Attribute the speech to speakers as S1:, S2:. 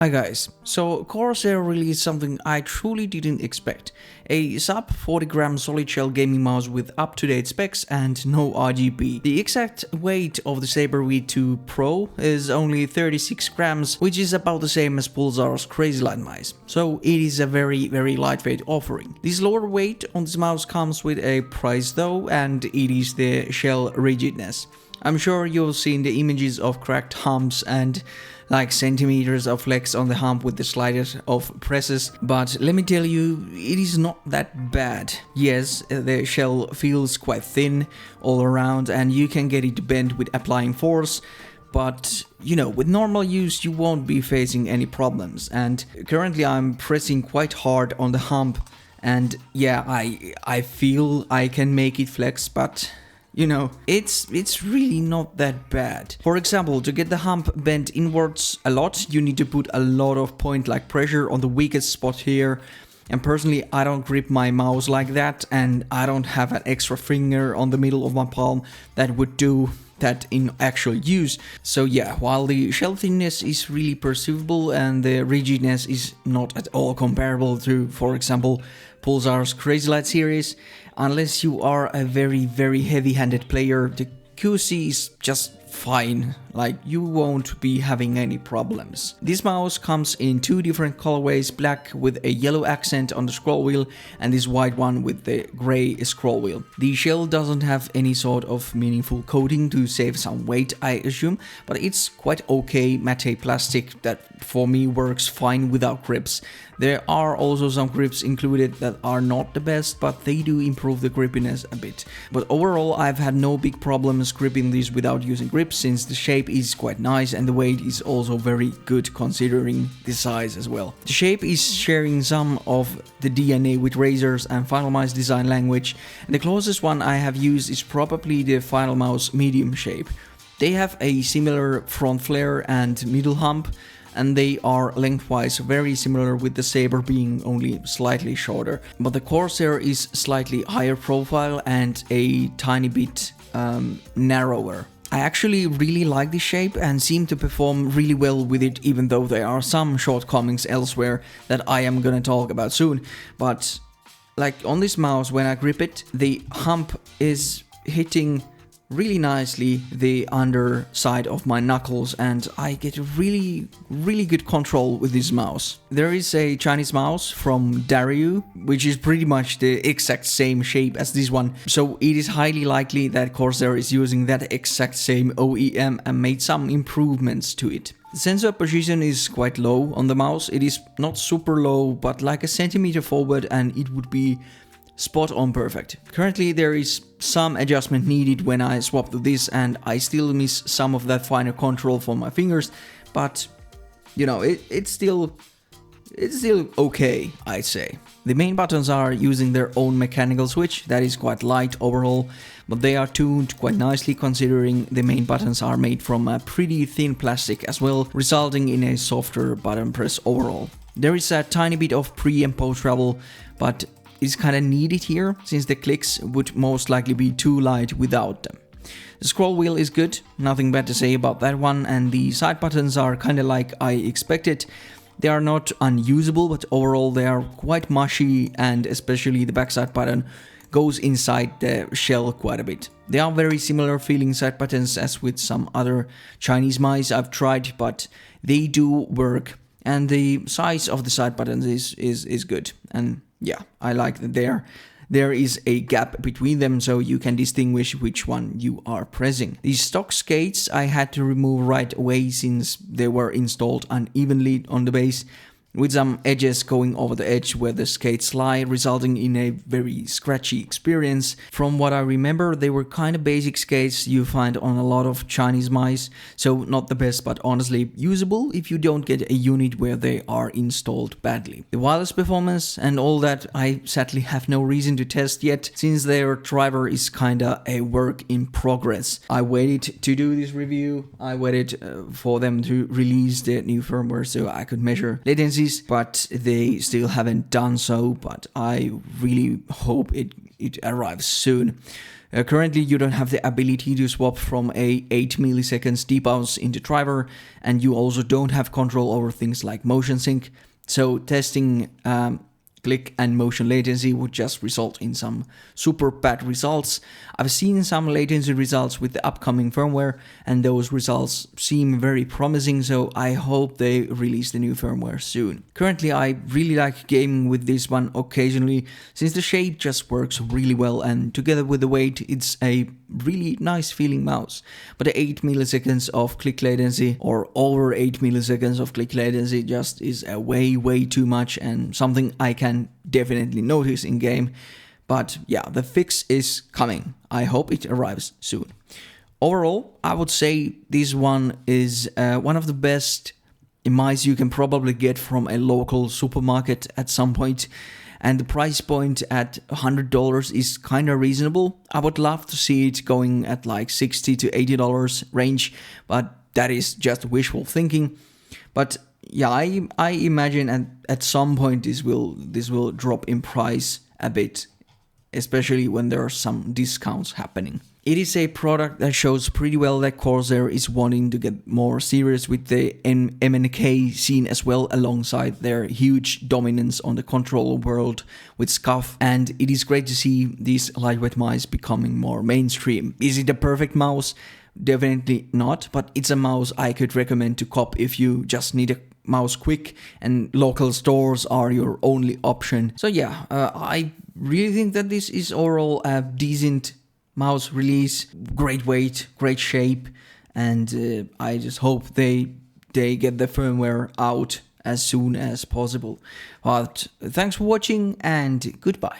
S1: Hi guys, so Corsair released something I truly didn't expect. A sub 40 gram solid shell gaming mouse with up-to-date specs and no RGB. The exact weight of the Sabre V2 Pro is only 36 grams, which is about the same as Pulsar's Crazy Light mice. So it is a very lightweight offering. This lower weight on this mouse comes with a price though, and it is the shell rigidness. I'm sure you've seen the images of cracked humps and like centimeters of flex on the hump with the slightest of presses, but let me tell you, it is not that bad. Yes, the shell feels quite thin all around and you can get it bent with applying force, but you know, with normal use you won't be facing any problems. And currently I'm pressing quite hard on the hump and yeah, I feel I can make it flex, but you know, it's really not that bad. For example, to get the hump bent inwards a lot, you need to put a lot of point-like pressure on the weakest spot here. And personally, I don't grip my mouse like that, and I don't have an extra finger on the middle of my palm that would do that in actual use. So yeah, while the shell thinness is really perceivable and the rigidness is not at all comparable to, for example, Pulsar's Crazy Light series, unless you are a very heavy-handed player, the QC is just fine, like you won't be having any problems. This mouse comes in two different colorways, black with a yellow accent on the scroll wheel and this white one with the gray scroll wheel. The shell doesn't have any sort of meaningful coating to save some weight, I assume, but it's quite okay matte plastic that for me works fine without grips. There are also some grips included that are not the best, but they do improve the grippiness a bit. But overall, I've had no big problems gripping these without using grips, since the shape is quite nice and the weight is also very good considering the size as well. The shape is sharing some of the DNA with Razer's and Finalmouse design language, and the closest one I have used is probably the Finalmouse medium shape. They have a similar front flare and middle hump, and they are lengthwise very similar, with the Sabre being only slightly shorter. But the Corsair is slightly higher profile and a tiny bit narrower. I actually really like this shape and seem to perform really well with it, even though there are some shortcomings elsewhere that I am gonna talk about soon. But like on this mouse, when I grip it, the hump is hitting really nicely the underside of my knuckles and I get really good control with this mouse. There is a Chinese mouse from Dario, which is pretty much the exact same shape as this one, so it is highly likely that Corsair is using that exact same OEM and made some improvements to it. The sensor position is quite low on the mouse. It is not super low, but like a centimeter forward and it would be spot on perfect. Currently there is some adjustment needed when I swap to this and I still miss some of that finer control from my fingers, but you know, it's still okay, I'd say. The main buttons are using their own mechanical switch that is quite light overall, but they are tuned quite nicely considering the main buttons are made from a pretty thin plastic as well, resulting in a softer button press overall. There is a tiny bit of pre and post travel, but it's kinda needed here, since the clicks would most likely be too light without them. The scroll wheel is good, nothing bad to say about that one, and the side buttons are kinda like I expected. They are not unusable, but overall they are quite mushy, and especially the backside button goes inside the shell quite a bit. They are very similar feeling side buttons as with some other Chinese mice I've tried, but they do work, and the size of the side buttons is good. And yeah, I like that there is a gap between them so you can distinguish which one you are pressing. These stock skates I had to remove right away since they were installed unevenly on the base, with some edges going over the edge where the skates lie, resulting in a very scratchy experience. From what I remember, they were kind of basic skates you find on a lot of Chinese mice, so not the best, but honestly usable if you don't get a unit where they are installed badly. The wireless performance and all that I sadly have no reason to test yet, since their driver is kinda a work in progress. I waited to do this review, I waited for them to release the new firmware so I could measure latency, but they still haven't done so, but I really hope it arrives soon. Currently, you don't have the ability to swap from a 8 milliseconds debounce in the driver, and you also don't have control over things like motion sync. So testing click and motion latency would just result in some super bad results. I've seen some latency results with the upcoming firmware, and those results seem very promising, so I hope they release the new firmware soon. Currently, I really like gaming with this one occasionally, since the shape just works really well, and together with the weight, it's a really nice feeling mouse. But the 8 milliseconds of click latency, or over 8 milliseconds of click latency, just is a way too much, and something I can definitely notice in game. But yeah, the fix is coming. I hope it arrives soon. Overall, I would say this one is one of the best mice you can probably get from a local supermarket at some point. And the price point at $100 is kind of reasonable. I would love to see it going at like $60 to $80 range, but that is just wishful thinking. But yeah, I imagine at some point this will drop in price a bit, especially when there are some discounts happening. It is a product that shows pretty well that Corsair is wanting to get more serious with the M&K scene as well, alongside their huge dominance on the controller world with SCUF, and it is great to see these lightweight mice becoming more mainstream. Is it a perfect mouse? Definitely not, but it's a mouse I could recommend to cop if you just need a mouse quick and local stores are your only option. So yeah, I really think that this is overall a decent mouse release, great weight, great shape, and I just hope they get the firmware out as soon as possible. But thanks for watching and goodbye.